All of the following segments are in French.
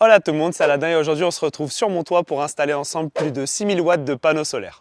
Hola tout le monde, c'est Aladin et aujourd'hui on se retrouve sur mon toit pour installer ensemble plus de 6000 watts de panneaux solaires.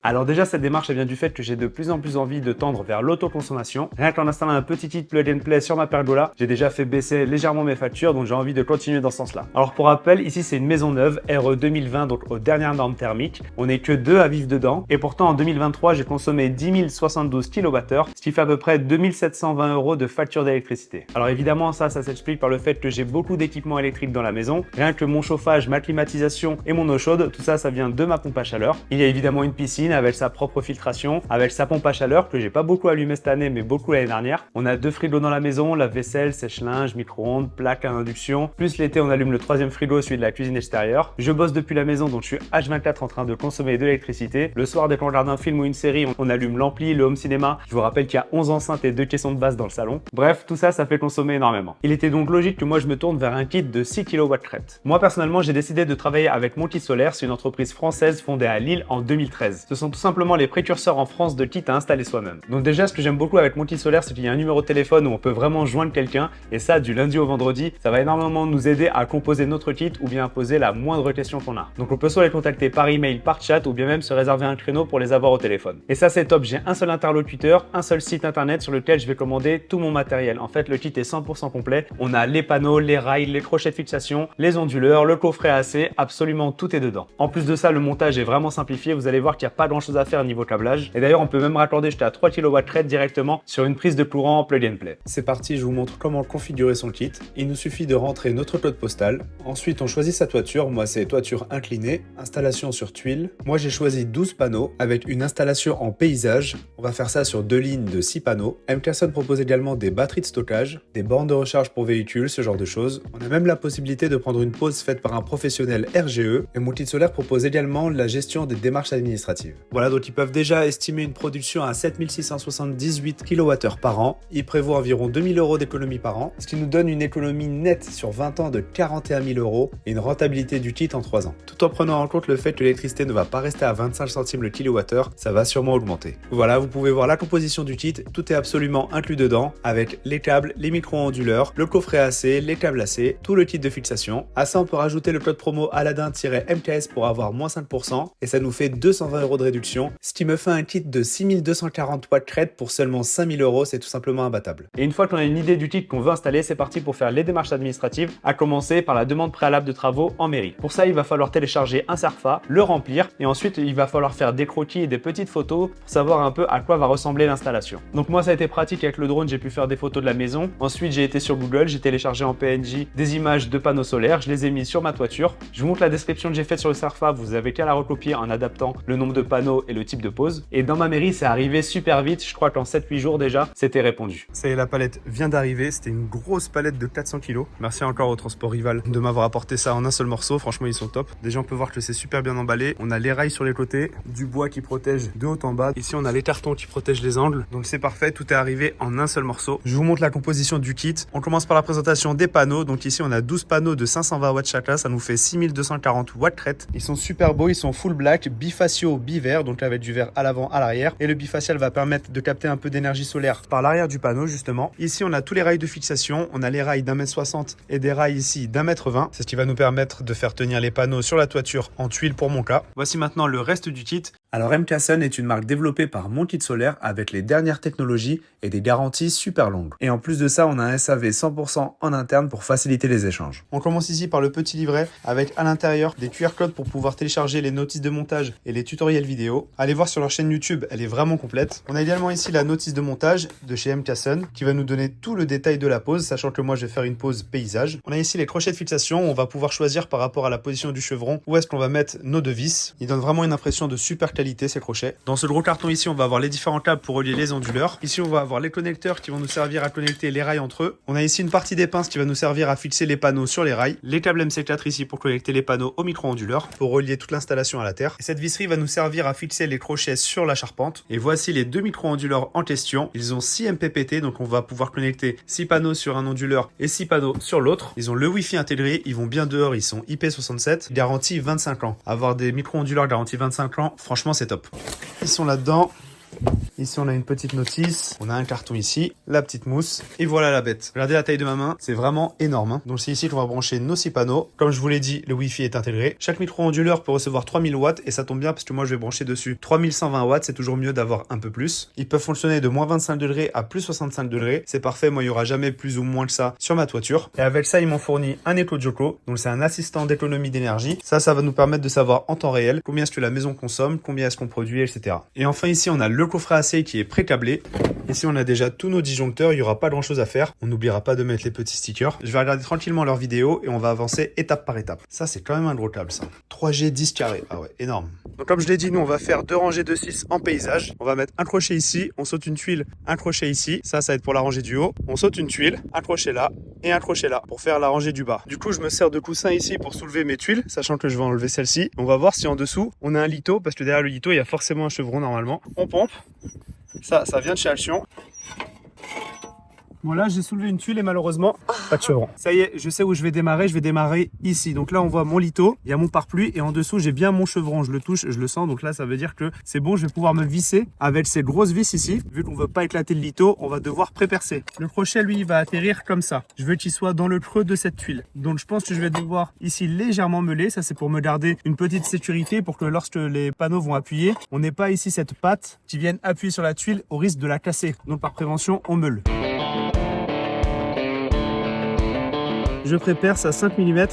Alors déjà, cette démarche elle vient du fait que j'ai de plus en plus envie de tendre vers l'autoconsommation. Rien qu'en installant un petit kit plug and play sur ma pergola, j'ai déjà fait baisser légèrement mes factures, donc j'ai envie de continuer dans ce sens-là. Alors pour rappel, ici c'est une maison neuve, RE 2020, donc aux dernières normes thermiques. On n'est que 2 à vivre dedans, et pourtant en 2023, j'ai consommé 10 072 kWh, ce qui fait à peu près 2720 € de facture d'électricité. Alors évidemment, ça s'explique par le fait que j'ai beaucoup d'équipements électriques dans la maison. Rien que mon chauffage, ma climatisation et mon eau chaude, tout ça, ça vient de ma pompe à chaleur. Il y a évidemment une piscine avec sa propre filtration, avec sa pompe à chaleur que j'ai pas beaucoup allumé cette année mais beaucoup l'année dernière. On a 2 frigos dans la maison, lave-vaisselle, sèche-linge, micro-ondes, plaque à induction. Plus l'été on allume le 3e frigo, celui de la cuisine extérieure. Je bosse depuis la maison donc je suis H24 en train de consommer de l'électricité. Le soir dès qu'on regarde un film ou une série, on allume l'ampli, le home cinéma. Je vous rappelle qu'il y a 11 enceintes et 2 caissons de base dans le salon. Bref, tout ça, ça fait consommer énormément. Il était donc logique que moi je me tourne vers un kit de 6 kW crête. Moi personnellement j'ai décidé de travailler avec Mon Kit Solaire, c'est une entreprise française fondée à Lille en 2013. Ce sont tout simplement les précurseurs en France de kits à installer soi-même. Donc déjà, ce que j'aime beaucoup avec Mon Kit Solaire, c'est qu'il y a un numéro de téléphone où on peut vraiment joindre quelqu'un, et ça du lundi au vendredi, ça va énormément nous aider à composer notre kit ou bien à poser la moindre question qu'on a. Donc on peut soit les contacter par email, par chat ou bien même se réserver un créneau pour les avoir au téléphone. Et ça c'est top, j'ai un seul interlocuteur, un seul site internet sur lequel je vais commander tout mon matériel. En fait, le kit est 100% complet. On a les panneaux, les rails, les crochets de fixation, les onduleurs, le coffret AC, absolument tout est dedans. En plus de ça, le montage est vraiment simplifié, vous allez voir qu'il n'y a pas grand chose à faire niveau câblage. Et d'ailleurs, on peut même raccorder jusqu'à 3 kW crête directement sur une prise de courant plug and play. C'est parti, je vous montre comment configurer son kit. Il nous suffit de rentrer notre code postal. Ensuite, on choisit sa toiture. Moi, c'est toiture inclinée, installation sur tuile. Moi, j'ai choisi 12 panneaux avec une installation en paysage. On va faire ça sur 2 lignes de 6 panneaux. MKson propose également des batteries de stockage, des bornes de recharge pour véhicules, ce genre de choses. On a même la possibilité de prendre une pause faite par un professionnel RGE. Et Mon Kit Solaire propose également la gestion des démarches administratives. Voilà, donc ils peuvent déjà estimer une production à 7678 kWh par an. Il prévoit environ 2000 € d'économie par an, ce qui nous donne une économie nette sur 20 ans de 41 000 € et une rentabilité du kit en 3 ans. Tout en prenant en compte le fait que l'électricité ne va pas rester à 25 centimes le kilowattheure, ça va sûrement augmenter. Voilà, vous pouvez voir la composition du kit, tout est absolument inclus dedans, avec les câbles, les micro-onduleurs, le coffret AC, les câbles AC, tout le kit de fixation. À ça, on peut rajouter le code promo Aladin-MKS pour avoir moins 5%, et ça nous fait 220 € de réduction, ce qui me fait un kit de 6240 watts crête pour seulement 5000 €, c'est tout simplement imbattable. Et une fois qu'on a une idée du kit qu'on veut installer, c'est parti pour faire les démarches administratives, à commencer par la demande préalable de travaux en mairie. Pour ça, il va falloir télécharger un CERFA, le remplir, et ensuite il va falloir faire des croquis et des petites photos pour savoir un peu à quoi va ressembler l'installation. Donc moi, ça a été pratique avec le drone, j'ai pu faire des photos de la maison. Ensuite, j'ai été sur Google, j'ai téléchargé en PNG des images de panneaux solaires, je les ai mis sur ma toiture. Je vous montre la description que j'ai faite sur le CERFA, vous avez qu'à la recopier en adaptant le nombre de panneaux et le type de pose. Et dans ma mairie, c'est arrivé super vite, je crois qu'en 7-8 jours déjà, c'était répondu. Ça y est, la palette vient d'arriver, c'était une grosse palette de 400 kg. Merci encore au transport rival de m'avoir apporté ça en un seul morceau, franchement ils sont top. Déjà on peut voir que c'est super bien emballé, on a les rails sur les côtés, du bois qui protège de haut en bas. Ici on a les cartons qui protègent les angles, donc c'est parfait, tout est arrivé en un seul morceau. Je vous montre la composition du kit. On commence par la présentation des panneaux, donc ici on a 12 panneaux de 520 watts chacun, ça nous fait 6240 watts crête. Ils sont super beaux, ils sont full black, bifaciaux, bivert, donc avec du vert à l'avant, à l'arrière, et le bifacial va permettre de capter un peu d'énergie solaire par l'arrière du panneau justement. Ici on a tous les rails de fixation, on a les rails d'1,60 m et des rails ici d'1,20 m, c'est ce qui va nous permettre de faire tenir les panneaux sur la toiture en tuile pour mon cas. Voici maintenant le reste du kit. Alors MKson est une marque développée par Mon Kit Solaire avec les dernières technologies et des garanties super longues. Et en plus de ça, on a un SAV 100% en interne pour faciliter les échanges. On commence ici par le petit livret avec à l'intérieur des QR codes pour pouvoir télécharger les notices de montage et les tutoriels vidéo. Allez voir sur leur chaîne YouTube, elle est vraiment complète. On a également ici la notice de montage de chez MKson qui va nous donner tout le détail de la pose, sachant que moi je vais faire une pose paysage. On a ici les crochets de fixation, on va pouvoir choisir par rapport à la position du chevron où est-ce qu'on va mettre nos deux vis. Ils donnent vraiment une impression de super qualité qualité ces crochets. Dans ce gros carton ici, on va avoir les différents câbles pour relier les onduleurs. Ici, on va avoir les connecteurs qui vont nous servir à connecter les rails entre eux. On a ici une partie des pinces qui va nous servir à fixer les panneaux sur les rails. Les câbles MC4 ici pour connecter les panneaux au micro-onduleur, pour relier toute l'installation à la terre. Et cette visserie va nous servir à fixer les crochets sur la charpente. Et voici les deux micro-onduleurs en question. Ils ont 6 MPPT, donc on va pouvoir connecter 6 panneaux sur un onduleur et 6 panneaux sur l'autre. Ils ont le Wi-Fi intégré, ils vont bien dehors, ils sont IP67, garantie 25 ans. Avoir des micro-onduleurs garantie 25 ans, franchement c'est top. Ils sont là-dedans. Ici on a une petite notice, on a un carton ici, la petite mousse et voilà la bête. Regardez la taille de ma main, c'est vraiment énorme. Donc c'est ici qu'on va brancher nos 6 panneaux. Comme je vous l'ai dit, le Wi-Fi est intégré. Chaque micro-onduleur peut recevoir 3000 watts et ça tombe bien parce que moi je vais brancher dessus 3120 watts, c'est toujours mieux d'avoir un peu plus. Ils peuvent fonctionner de moins 25 degrés à plus 65 degrés, c'est parfait, moi il n'y aura jamais plus ou moins que ça sur ma toiture. Et avec ça ils m'ont fourni un EcoJoco, donc c'est un assistant d'économie d'énergie. Ça va nous permettre de savoir en temps réel combien est-ce que la maison consomme, combien est-ce qu'on produit, etc. Et enfin ici on a le coffret AC qui est pré-câblé. Ici on a déjà tous nos disjoncteurs, il n'y aura pas grand chose à faire. On n'oubliera pas de mettre les petits stickers. Je vais regarder tranquillement leur vidéo et on va avancer étape par étape. Ça c'est quand même un gros câble ça. 3G 10 carrés, ah ouais, énorme. Donc comme je l'ai dit, nous on va faire 2 rangées de 6 en paysage. On va mettre un crochet ici, on saute une tuile, un crochet ici. Ça va être pour la rangée du haut. On saute une tuile, un crochet là et un crochet là pour faire la rangée du bas. Du coup je me sers de coussin ici pour soulever mes tuiles, sachant que je vais enlever celle-ci. On va voir si en dessous on a un lito, parce que derrière le lito il y a forcément un chevron normalement. On pompe. Ça vient de chez Alcyon. Bon là j'ai soulevé une tuile et malheureusement pas de chevron. Ça y est, je sais où je vais démarrer ici. Donc là on voit mon lito, il y a mon pare-pluie et en dessous j'ai bien mon chevron, je le touche, je le sens. Donc là ça veut dire que c'est bon, je vais pouvoir me visser avec ces grosses vis ici. Vu qu'on veut pas éclater le lito, on va devoir pré-percer. Le crochet lui il va atterrir comme ça. Je veux qu'il soit dans le creux de cette tuile. Donc je pense que je vais devoir ici légèrement meuler, ça c'est pour me garder une petite sécurité pour que lorsque les panneaux vont appuyer, on n'ait pas ici cette patte qui vienne appuyer sur la tuile au risque de la casser. Donc par prévention on meule. Je pré-perce à 5 mm.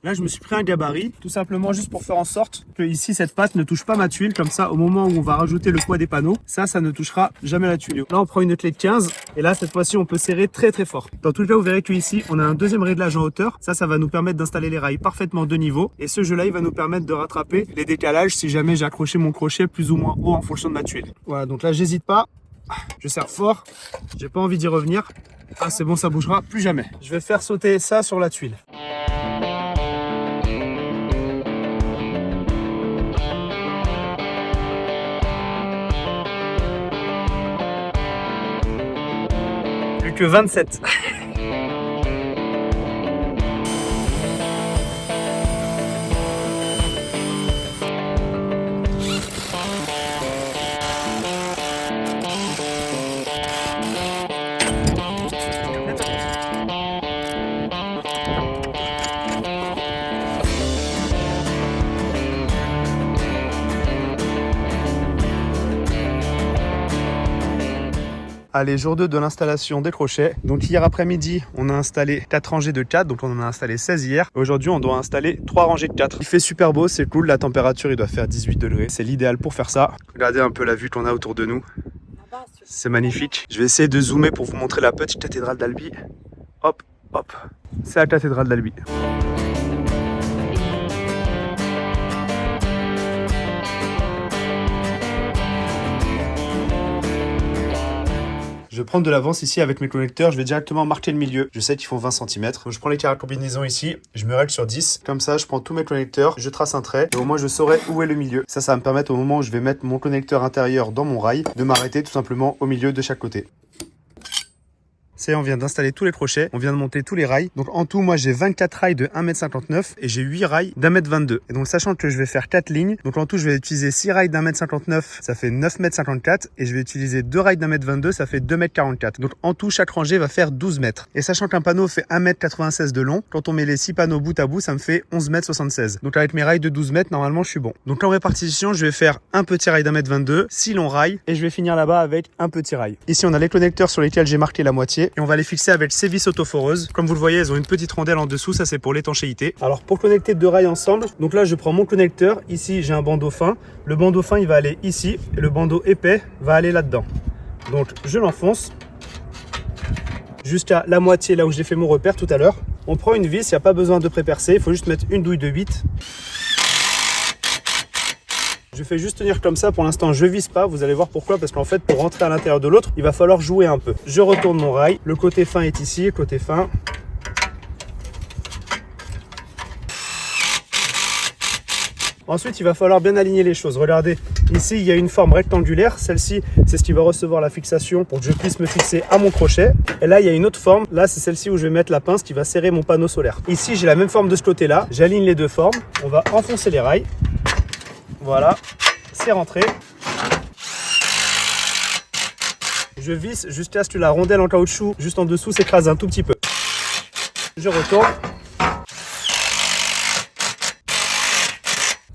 Là, je me suis pris un gabarit, tout simplement juste pour faire en sorte que ici, cette patte ne touche pas ma tuile. Comme ça, au moment où on va rajouter le poids des panneaux, ça ne touchera jamais la tuile. Là, on prend une clé de 15 et là, cette fois-ci, on peut serrer très très fort. Dans tout cas, vous verrez qu'ici, on a un deuxième réglage en hauteur. Ça va nous permettre d'installer les rails parfaitement de niveau. Et ce jeu-là, il va nous permettre de rattraper les décalages si jamais j'ai accroché mon crochet plus ou moins haut en fonction de ma tuile. Voilà, donc là, j'hésite pas. Je serre fort. J'ai pas envie d'y revenir. Ah, c'est bon, ça bougera plus jamais. Je vais faire sauter ça sur la tuile. Que 27. Allez, jour 2 de l'installation des crochets. Donc hier après-midi, on a installé 4 rangées de 4, donc on en a installé 16 hier. Aujourd'hui, on doit installer 3 rangées de 4. Il fait super beau, c'est cool, la température, il doit faire 18 degrés. C'est l'idéal pour faire ça. Regardez un peu la vue qu'on a autour de nous. C'est magnifique. Je vais essayer de zoomer pour vous montrer la petite cathédrale d'Albi. Hop, hop. C'est la cathédrale d'Albi. Je vais prendre de l'avance ici avec mes connecteurs, je vais directement marquer le milieu. Je sais qu'ils font 20 cm. Donc je prends les carrés combinaisons ici, je me règle sur 10. Comme ça, je prends tous mes connecteurs, je trace un trait et au moins je saurai où est le milieu. Ça va me permettre au moment où je vais mettre mon connecteur intérieur dans mon rail, de m'arrêter tout simplement au milieu de chaque côté. C'est on vient d'installer tous les crochets, on vient de monter tous les rails. Donc en tout, moi j'ai 24 rails de 1m59 et j'ai 8 rails d'1m22. Et donc sachant que je vais faire 4 lignes, donc en tout je vais utiliser 6 rails d'1m59, ça fait 9m54. Et je vais utiliser 2 rails d'1m22, ça fait 2m44. Donc en tout, chaque rangée va faire 12 mètres. Et sachant qu'un panneau fait 1m96 de long, quand on met les 6 panneaux bout à bout, ça me fait 11m76. Donc avec mes rails de 12 mètres, normalement je suis bon. Donc en répartition, je vais faire un petit rail d'1m22, 6 longs rails, et je vais finir là-bas avec un petit rail. Ici on a les connecteurs sur lesquels j'ai marqué la moitié. Et on va les fixer avec ces vis autoforeuses. Comme vous le voyez, elles ont une petite rondelle en dessous, ça c'est pour l'étanchéité. Alors pour connecter 2 rails ensemble, donc là je prends mon connecteur, ici j'ai un bandeau fin. Le bandeau fin il va aller ici et le bandeau épais va aller là-dedans. Donc je l'enfonce jusqu'à la moitié là où j'ai fait mon repère tout à l'heure. On prend une vis, il n'y a pas besoin de pré-percer, il faut juste mettre une douille de 8. Je fais juste tenir comme ça, pour l'instant je visse pas, vous allez voir pourquoi, parce qu'en fait pour rentrer à l'intérieur de l'autre, il va falloir jouer un peu. Je retourne mon rail, le côté fin est ici, le côté fin. Ensuite, il va falloir bien aligner les choses. Regardez, ici, il y a une forme rectangulaire. Celle-ci, c'est ce qui va recevoir la fixation pour que je puisse me fixer à mon crochet. Et là, il y a une autre forme. Là, c'est celle-ci où je vais mettre la pince qui va serrer mon panneau solaire. Ici, j'ai la même forme de ce côté-là. J'aligne les deux formes. On va enfoncer les rails. Voilà, c'est rentré. Je visse jusqu'à ce que la rondelle en caoutchouc juste en dessous s'écrase un tout petit peu. Je retourne.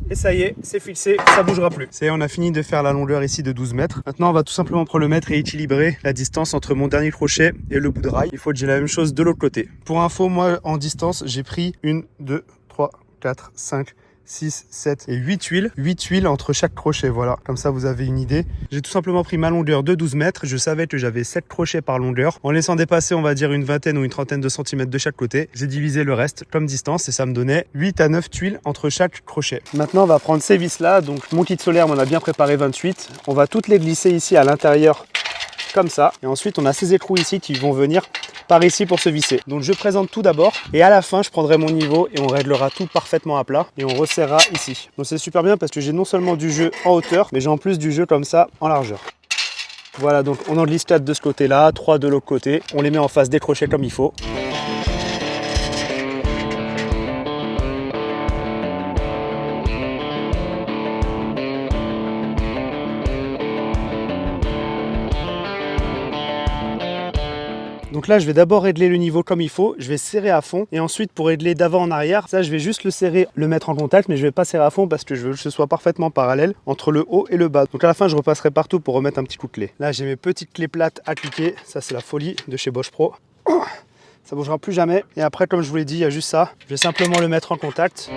Et ça y est, c'est fixé, ça bougera plus. Ça y est, on a fini de faire la longueur ici de 12 mètres. Maintenant, on va tout simplement prendre le mètre et équilibrer la distance entre mon dernier crochet et le bout de rail. Il faut que j'ai la même chose de l'autre côté. Pour info, moi, en distance, j'ai pris 1, 2, 3, 4, 5, 6, 7 et 8 tuiles. 8 tuiles entre chaque crochet, voilà. Comme ça, vous avez une idée. J'ai tout simplement pris ma longueur de 12 mètres. Je savais que j'avais 7 crochets par longueur. En laissant dépasser, on va dire, une vingtaine ou une trentaine de centimètres de chaque côté, j'ai divisé le reste comme distance et ça me donnait 8 à 9 tuiles entre chaque crochet. Maintenant, on va prendre ces vis-là. Donc, mon kit solaire m'en a bien préparé 28. On va toutes les glisser ici à l'intérieur comme ça. Et ensuite, on a ces écrous ici qui vont venir par ici pour se visser. Donc je présente tout d'abord et à la fin je prendrai mon niveau et on réglera tout parfaitement à plat et on resserrera ici. Donc c'est super bien parce que j'ai non seulement du jeu en hauteur mais j'ai en plus du jeu comme ça en largeur. Voilà, donc on en glisse 4 de ce côté là, 3 de l'autre côté, on les met en face des crochets comme il faut. Donc là, je vais d'abord régler le niveau comme il faut, je vais serrer à fond et ensuite pour régler d'avant en arrière, ça je vais juste le serrer, le mettre en contact, mais je vais pas serrer à fond parce que je veux que ce soit parfaitement parallèle entre le haut et le bas. Donc à la fin, je repasserai partout pour remettre un petit coup de clé. Là, j'ai mes petites clés plates à cliquer, ça c'est la folie de chez Bosch Pro. Ça bougera plus jamais et après, comme je vous l'ai dit, il y a juste ça. Je vais simplement le mettre en contact.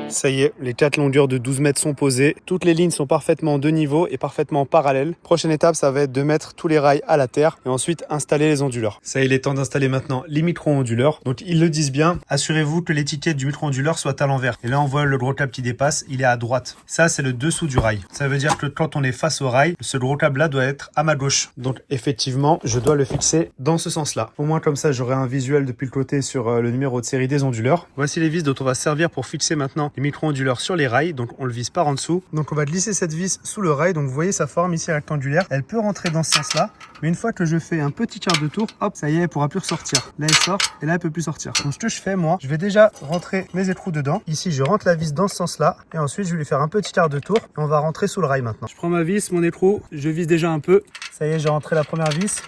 Ça y est, les 4 longueurs de 12 mètres sont posées. Toutes les lignes sont parfaitement de niveau et parfaitement parallèles. Prochaine étape, ça va être de mettre tous les rails à la terre et ensuite installer les onduleurs. Ça y est, il est temps d'installer maintenant les micro-onduleurs. Donc ils le disent bien, assurez-vous que l'étiquette du micro-onduleur soit à l'envers. Et là, on voit le gros câble qui dépasse, il est à droite. Ça, c'est le dessous du rail. Ça veut dire que quand on est face au rail, ce gros câble-là doit être à ma gauche. Donc effectivement, je dois le fixer dans ce sens-là. Au moins comme ça, j'aurai un visuel depuis le côté sur le numéro de série des onduleurs. Voici les vis dont on va servir pour fixer maintenant les micro-onduleurs sur les rails, donc on le visse par en dessous. Donc on va glisser cette vis sous le rail, donc vous voyez sa forme ici rectangulaire, elle peut rentrer dans ce sens-là, mais une fois que je fais un petit quart de tour, hop, ça y est, elle pourra plus ressortir. Là elle sort, et là elle peut plus sortir. Donc ce que je fais moi, je vais déjà rentrer mes écrous dedans. Ici je rentre la vis dans ce sens-là, et ensuite je vais lui faire un petit quart de tour, et on va rentrer sous le rail maintenant. Je prends ma vis, mon écrou, je visse déjà un peu. Ça y est, j'ai rentré la première vis.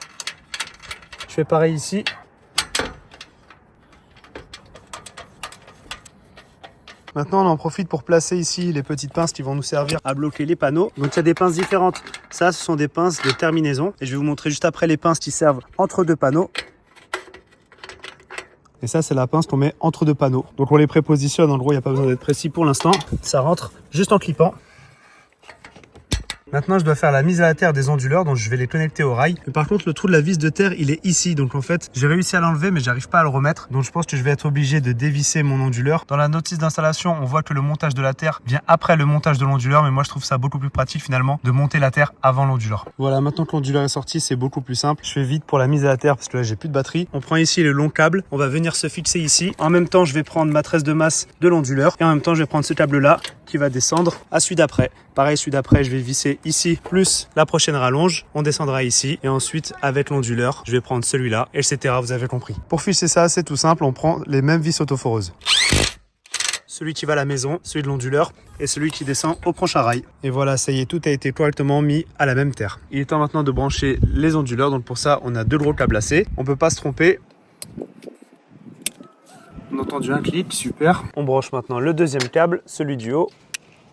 Je fais pareil ici. Maintenant, on en profite pour placer ici les petites pinces qui vont nous servir à bloquer les panneaux. Donc, il y a des pinces différentes. Ça, ce sont des pinces de terminaison. Et je vais vous montrer juste après les pinces qui servent entre deux panneaux. Et ça, c'est la pince qu'on met entre deux panneaux. Donc, on les prépositionne. En gros, il n'y a pas besoin d'être précis pour l'instant. Ça rentre juste en clippant. Maintenant, je dois faire la mise à la terre des onduleurs, donc je vais les connecter au rail. Mais par contre, le trou de la vis de terre, il est ici. Donc en fait, j'ai réussi à l'enlever, mais j'arrive pas à le remettre. Donc je pense que je vais être obligé de dévisser mon onduleur. Dans la notice d'installation, on voit que le montage de la terre vient après le montage de l'onduleur. Mais moi, je trouve ça beaucoup plus pratique finalement de monter la terre avant l'onduleur. Voilà, maintenant que l'onduleur est sorti, c'est beaucoup plus simple. Je fais vite pour la mise à la terre parce que là, j'ai plus de batterie. On prend ici le long câble. On va venir se fixer ici. En même temps, je vais prendre ma tresse de masse de l'onduleur. Et en même temps, je vais prendre ce câble-là qui va descendre à celui d'après. Pareil, celui d'après, je vais visser ici, plus la prochaine rallonge. On descendra ici. Et ensuite, avec l'onduleur, je vais prendre celui-là, etc. Vous avez compris. Pour fixer ça, c'est tout simple. On prend les mêmes vis autoforeuses. celui qui va à la maison, celui de l'onduleur et celui qui descend au prochain rail. Et voilà, ça y est, tout a été correctement mis à la même terre. Il est temps maintenant de brancher les onduleurs, donc pour ça, on a 2 gros câbles AC. On peut pas se tromper. On a entendu un clic, super. On branche maintenant le deuxième câble, celui du haut.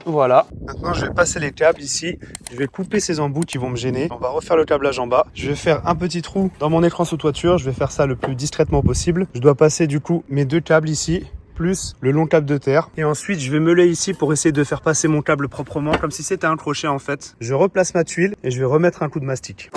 Voilà. Maintenant, je vais passer les câbles ici. Je vais couper ces embouts qui vont me gêner. On va refaire le câblage en bas. Je vais faire un petit trou dans mon écran sous toiture. Je vais faire ça le plus discrètement possible. Je dois passer du coup mes 2 câbles ici, plus le long câble de terre. Et ensuite, je vais meuler ici pour essayer de faire passer mon câble proprement, comme si c'était un crochet en fait. Je replace ma tuile et je vais remettre un coup de mastic.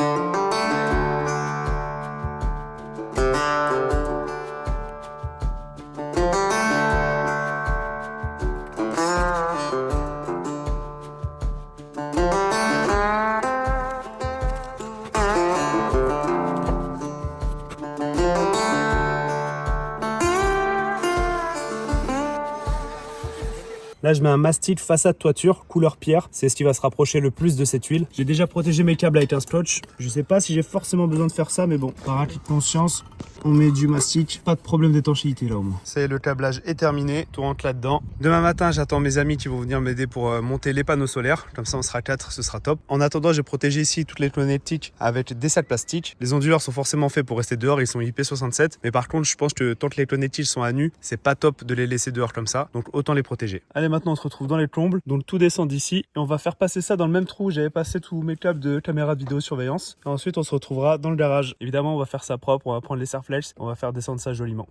Là, je mets un mastic façade toiture, couleur pierre. C'est ce qui va se rapprocher le plus de cette huile. J'ai déjà protégé mes câbles avec un scotch. Je sais pas si j'ai forcément besoin de faire ça, mais bon, par acquis de conscience, on met du mastic. Pas de problème d'étanchéité là au moins. Ça y est, le câblage est terminé. Tout rentre là-dedans. Demain matin, j'attends mes amis qui vont venir m'aider pour monter les panneaux solaires. Comme ça, on sera 4, ce sera top. En attendant, j'ai protégé ici toutes les connectiques avec des sacs plastiques. Les onduleurs sont forcément faits pour rester dehors. Ils sont IP67. Mais par contre, je pense que tant que les connectiques sont à nu, c'est pas top de les laisser dehors comme ça. Donc, autant les protéger. Allez, maintenant, on se retrouve dans les combles. Donc, tout descend d'ici. Et on va faire passer ça dans le même trou où j'avais passé tous mes câbles de caméra de vidéosurveillance. Et ensuite, on se retrouvera dans le garage. Évidemment, on va faire ça propre. On va prendre les serre-flèches. On va faire descendre ça joliment.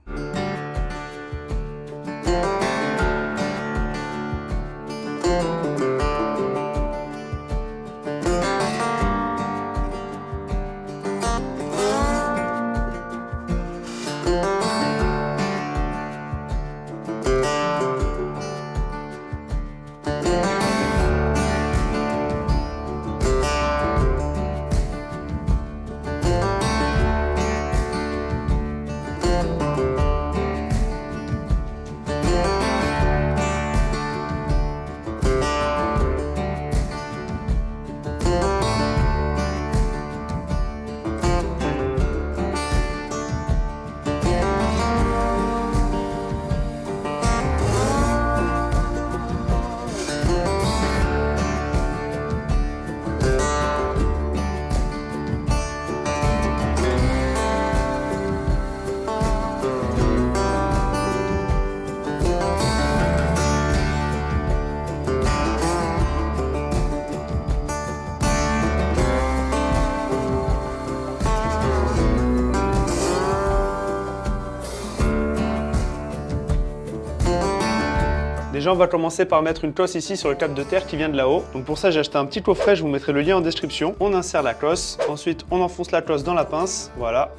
Déjà, on va commencer par mettre une cloche ici sur le câble de terre qui vient de là-haut. Donc pour ça, j'ai acheté un petit coffret, je vous mettrai le lien en description. On insère la cloche, ensuite on enfonce la cloche dans la pince, voilà.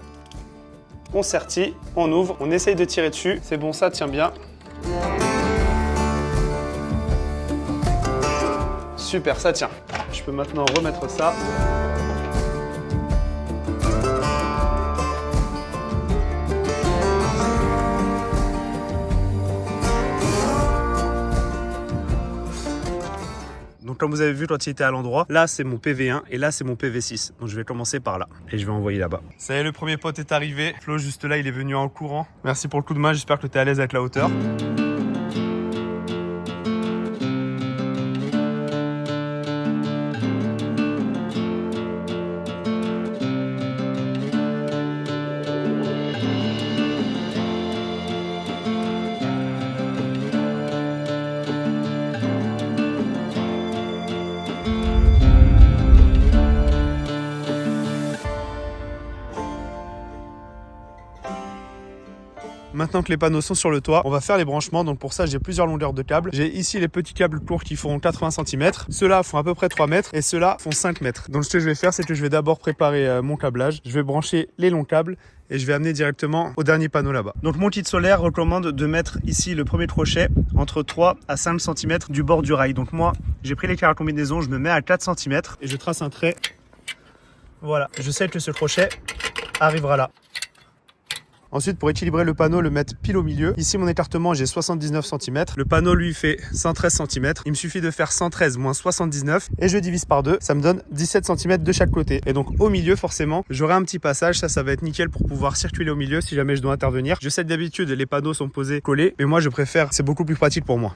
On sertit, on ouvre, on essaye de tirer dessus. C'est bon, ça tient bien. Super, ça tient. Je peux maintenant remettre ça. Donc comme vous avez vu quand il était à l'endroit, là c'est mon PV1 et là c'est mon PV6. Donc je vais commencer par là et je vais envoyer là-bas. Ça y est, le premier pote est arrivé. Flo juste là, il est venu en courant. Merci pour le coup de main, j'espère que tu es à l'aise avec la hauteur. Maintenant que les panneaux sont sur le toit, on va faire les branchements. Donc pour ça, j'ai plusieurs longueurs de câbles. J'ai ici les petits câbles courts qui font 80 cm. Ceux-là font à peu près 3 mètres et ceux-là font 5 mètres. Donc ce que je vais faire, c'est que je vais d'abord préparer mon câblage. Je vais brancher les longs câbles et je vais amener directement au dernier panneau là-bas. Donc mon kit solaire recommande de mettre ici le premier crochet entre 3 à 5 cm du bord du rail. Donc moi, j'ai pris les carrés à combinaison, je me mets à 4 cm et je trace un trait. Voilà, je sais que ce crochet arrivera là. Ensuite, pour équilibrer le panneau, le mettre pile au milieu. Ici, mon écartement, j'ai 79 cm. Le panneau, lui, fait 113 cm. Il me suffit de faire 113 moins 79 et je divise par 2. Ça me donne 17 cm de chaque côté. Et donc, au milieu, forcément, j'aurai un petit passage. Ça va être nickel pour pouvoir circuler au milieu si jamais je dois intervenir. Je sais que d'habitude, les panneaux sont posés collés, mais moi, je préfère. C'est beaucoup plus pratique pour moi.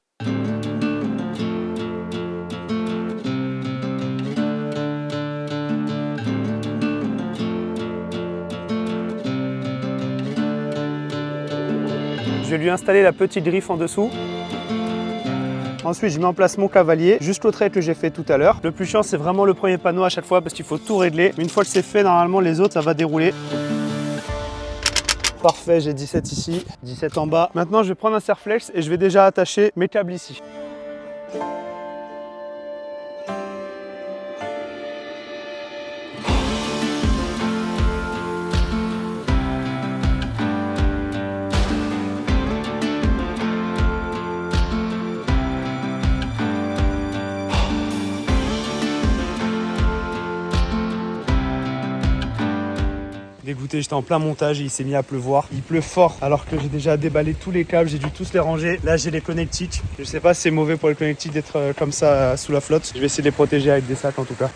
Je vais lui installer la petite griffe en dessous. Ensuite, je mets en place mon cavalier, juste le trait que j'ai fait tout à l'heure. Le plus chiant, c'est vraiment le premier panneau à chaque fois parce qu'il faut tout régler. Mais une fois que c'est fait, normalement, les autres, ça va dérouler. Parfait, j'ai 17 ici, 17 en bas. Maintenant, je vais prendre un serre-flex et je vais déjà attacher mes câbles ici. Dégoûté, j'étais en plein montage et il s'est mis à pleuvoir. Il pleut fort alors que j'ai déjà déballé tous les câbles, j'ai dû tous les ranger. Là, j'ai les connectiques. Je sais pas si c'est mauvais pour les connectiques d'être comme ça sous la flotte. Je vais essayer de les protéger avec des sacs en tout cas.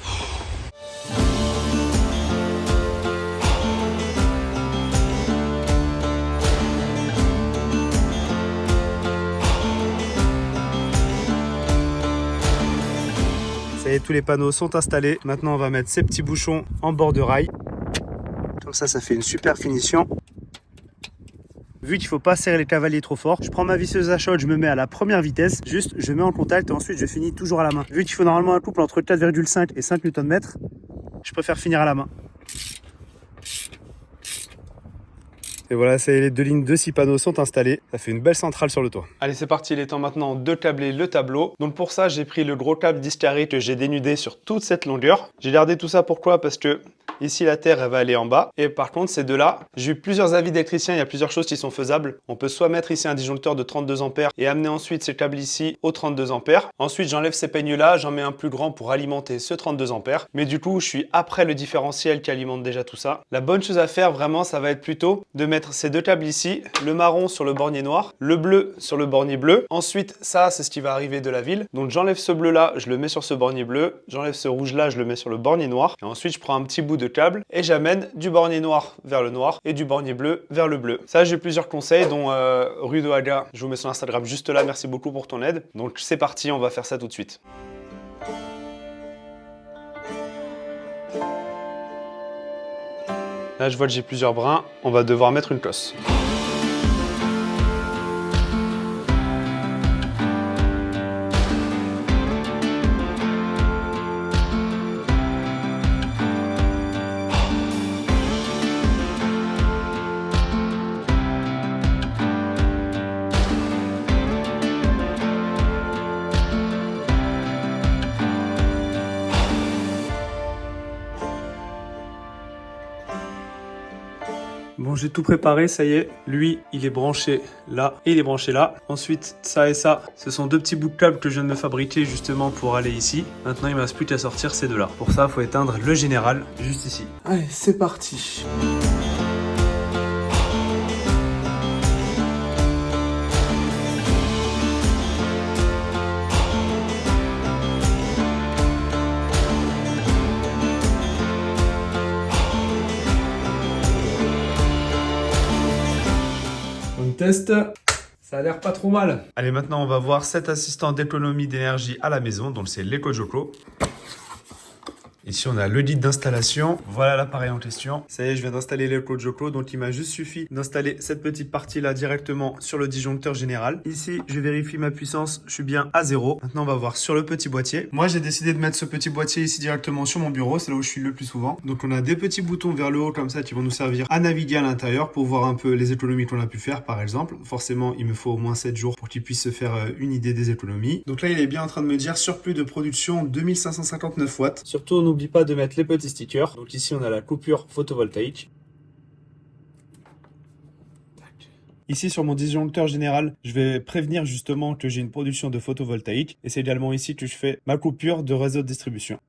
Ça y est, tous les panneaux sont installés. Maintenant, on va mettre ces petits bouchons en bord de rail. Comme ça fait une super finition. Vu qu'il ne faut pas serrer les cavaliers trop fort, je prends ma visseuse à choc, je me mets à la première vitesse, juste je mets en contact et ensuite je finis toujours à la main. Vu qu'il faut normalement un couple entre 4,5 et 5 Nm, je préfère finir à la main. Et voilà, ça y est, les deux lignes de 6 panneaux sont installées. Ça fait une belle centrale sur le toit. Allez, c'est parti, il est temps maintenant de câbler le tableau. Donc pour ça, j'ai pris le gros câble 10 carrés que j'ai dénudé sur toute cette longueur. J'ai gardé tout ça pourquoi? Parce que ici, la terre, elle va aller en bas. Et par contre, ces deux-là, j'ai eu plusieurs avis d'électriciens. Il y a plusieurs choses qui sont faisables. On peut soit mettre ici un disjoncteur de 32 ampères et amener ensuite ce câble ici au 32 ampères. Ensuite, j'enlève ces peignes-là, j'en mets un plus grand pour alimenter ce 32 ampères. Mais du coup, je suis après le différentiel qui alimente déjà tout ça. La bonne chose à faire, vraiment, ça va être plutôt de mettre ces deux câbles ici, le marron sur le bornier noir, le bleu sur le bornier bleu. Ensuite, ça, c'est ce qui va arriver de la ville. Donc, j'enlève ce bleu-là, je le mets sur ce bornier bleu. J'enlève ce rouge-là, je le mets sur le bornier noir. Et ensuite, je prends un petit bout de câble et j'amène du bornier noir vers le noir et du bornier bleu vers le bleu. Ça, j'ai plusieurs conseils, dont Rudo Aga, je vous mets son Instagram juste là. Merci beaucoup pour ton aide. Donc, c'est parti, on va faire ça tout de suite. Là, je vois que j'ai plusieurs brins. On va devoir mettre une cosse. Bon, j'ai tout préparé, ça y est. Lui, il est branché là et il est branché là. Ensuite, ça et ça, ce sont deux petits bouts de câble que je viens de me fabriquer justement pour aller ici. Maintenant, il ne me reste plus qu'à sortir ces deux-là. Pour ça, il faut éteindre le général juste ici. Allez, c'est parti. Test, ça a l'air pas trop mal. Allez, maintenant on va voir cet assistant d'économie d'énergie à la maison, donc c'est l'EcoJoco. Ici, on a le guide d'installation. Voilà l'appareil en question. Ça y est, je viens d'installer l'EcoJoco. Donc, il m'a juste suffi d'installer cette petite partie-là directement sur le disjoncteur général. Ici, je vérifie ma puissance. Je suis bien à 0. Maintenant, on va voir sur le petit boîtier. Moi, j'ai décidé de mettre ce petit boîtier ici directement sur mon bureau. C'est là où je suis le plus souvent. Donc, on a des petits boutons vers le haut comme ça qui vont nous servir à naviguer à l'intérieur pour voir un peu les économies qu'on a pu faire, par exemple. Forcément, il me faut au moins 7 jours pour qu'il puisse se faire une idée des économies. Donc là, il est bien en train de me dire surplus de production 2559 watts. Surtout, n'oublie pas de mettre les petits stickers. Donc ici, on a la coupure photovoltaïque. Ici, sur mon disjoncteur général, je vais prévenir justement que j'ai une production de photovoltaïque. Et c'est également ici que je fais ma coupure de réseau de distribution.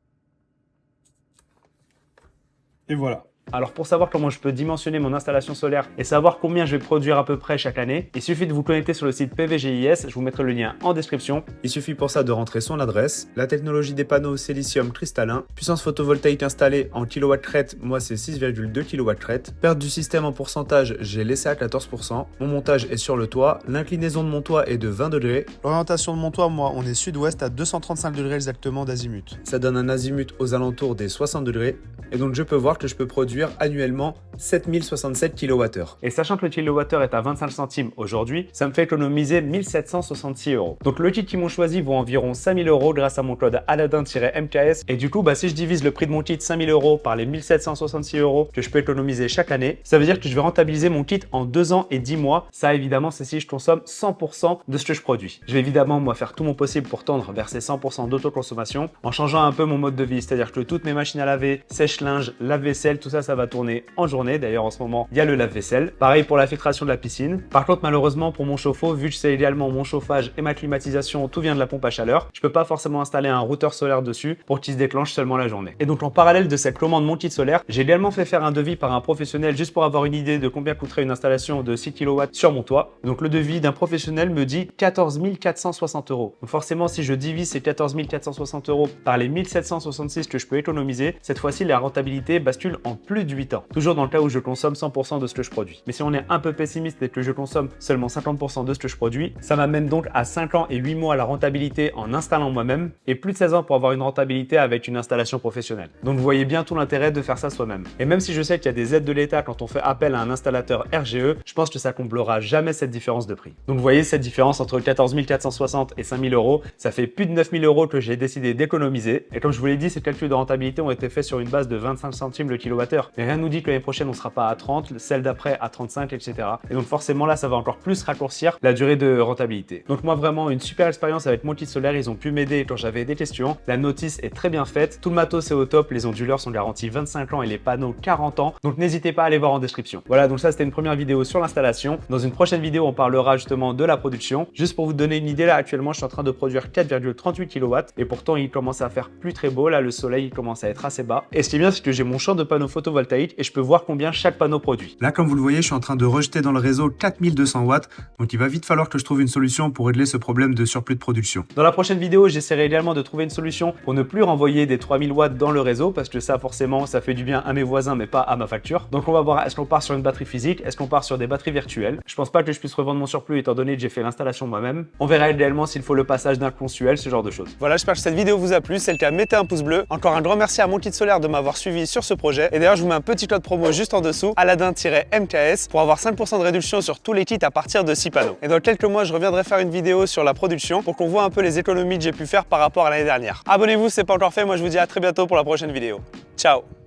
Et voilà. Alors pour savoir comment je peux dimensionner mon installation solaire et savoir combien je vais produire à peu près chaque année, il suffit de vous connecter sur le site PVGIS, je vous mettrai le lien en description. Il suffit pour ça de rentrer son adresse, la technologie des panneaux silicium cristallin, puissance photovoltaïque installée en kWh, moi c'est 6,2 kWh, perte du système en pourcentage, j'ai laissé à 14%, mon montage est sur le toit, l'inclinaison de mon toit est de 20 degrés, l'orientation de mon toit, moi on est sud-ouest à 235 degrés exactement d'azimut. Ça donne un azimut aux alentours des 60 degrés, et donc je peux voir que je peux produire annuellement 7067 kWh. Et sachant que le kWh est à 25 centimes aujourd'hui, ça me fait économiser 1766 €. Donc le kit qu'ils m'ont choisi vaut environ 5000 € grâce à mon code Aladin-MKS. Et du coup, si je divise le prix de mon kit 5000 € par les 1766 € que je peux économiser chaque année, ça veut dire que je vais rentabiliser mon kit en 2 ans et 10 mois. Ça évidemment, c'est si je consomme 100% de ce que je produis. Je vais évidemment moi faire tout mon possible pour tendre vers ces 100% d'autoconsommation en changeant un peu mon mode de vie. C'est-à-dire que toutes mes machines à laver, sèche-linge, lave-vaisselle, tout ça, ça va tourner en journée. D'ailleurs, en ce moment, il y a le lave-vaisselle. Pareil pour la filtration de la piscine. Par contre, malheureusement, pour mon chauffe-eau, vu que c'est également mon chauffage et ma climatisation, tout vient de la pompe à chaleur, je peux pas forcément installer un routeur solaire dessus pour qu'il se déclenche seulement la journée. Et donc, en parallèle de cette commande mon kit solaire, j'ai également fait faire un devis par un professionnel juste pour avoir une idée de combien coûterait une installation de 6 kW sur mon toit. Donc, le devis d'un professionnel me dit 14 460 €. Donc, forcément, si je divise ces 14 460 € par les 1766 que je peux économiser, cette fois-ci, la rentabilité bascule en plus de 8 ans. Toujours dans le cas où je consomme 100% de ce que je produis. Mais si on est un peu pessimiste et que je consomme seulement 50% de ce que je produis, ça m'amène donc à 5 ans et 8 mois la rentabilité en installant moi-même et plus de 16 ans pour avoir une rentabilité avec une installation professionnelle. Donc vous voyez bien tout l'intérêt de faire ça soi-même. Et même si je sais qu'il y a des aides de l'État quand on fait appel à un installateur RGE, je pense que ça comblera jamais cette différence de prix. Donc vous voyez cette différence entre 14 460 et 5000 €, ça fait plus de 9000 € que j'ai décidé d'économiser. Et comme je vous l'ai dit, ces calculs de rentabilité ont été faits sur une base de 25 centimes le kilowattheure. Mais rien ne nous dit que l'année prochaine on sera pas à 30, celle d'après à 35, etc. Et donc forcément là, ça va encore plus raccourcir la durée de rentabilité. Donc moi vraiment une super expérience avec mon kit solaire, ils ont pu m'aider quand j'avais des questions. La notice est très bien faite, tout le matos est au top, les onduleurs sont garantis 25 ans et les panneaux 40 ans. Donc n'hésitez pas à aller voir en description. Voilà, donc ça c'était une première vidéo sur l'installation. Dans une prochaine vidéo, on parlera justement de la production. Juste pour vous donner une idée, là actuellement je suis en train de produire 4,38 kW et pourtant il commence à faire plus très beau. Là le soleil il commence à être assez bas. Et ce qui est bien, c'est que j'ai mon champ de panneaux photovoltaïques et je peux voir combien chaque panneau produit. Là, comme vous le voyez, je suis en train de rejeter dans le réseau 4200 watts. Donc il va vite falloir que je trouve une solution pour régler ce problème de surplus de production. Dans la prochaine vidéo, j'essaierai également de trouver une solution pour ne plus renvoyer des 3000 watts dans le réseau parce que ça, forcément, ça fait du bien à mes voisins, mais pas à ma facture. Donc on va voir, est-ce qu'on part sur une batterie physique? Est-ce qu'on part sur des batteries virtuelles? Je pense pas que je puisse revendre mon surplus étant donné que j'ai fait l'installation moi-même. On verra également s'il faut le passage d'un consuel, ce genre de choses. Voilà, j'espère que cette vidéo vous a plu. C'est le cas, mettez un pouce bleu. Encore un grand merci à mon kit solaire de m'avoir suivi sur ce projet. Et d'ailleurs, je vous mets un petit code promo juste en dessous, Aladin-MKS, pour avoir 5% de réduction sur tous les kits à partir de 6 panneaux. Et dans quelques mois, je reviendrai faire une vidéo sur la production pour qu'on voit un peu les économies que j'ai pu faire par rapport à l'année dernière. Abonnez-vous si ce n'est pas encore fait. Moi, je vous dis à très bientôt pour la prochaine vidéo. Ciao!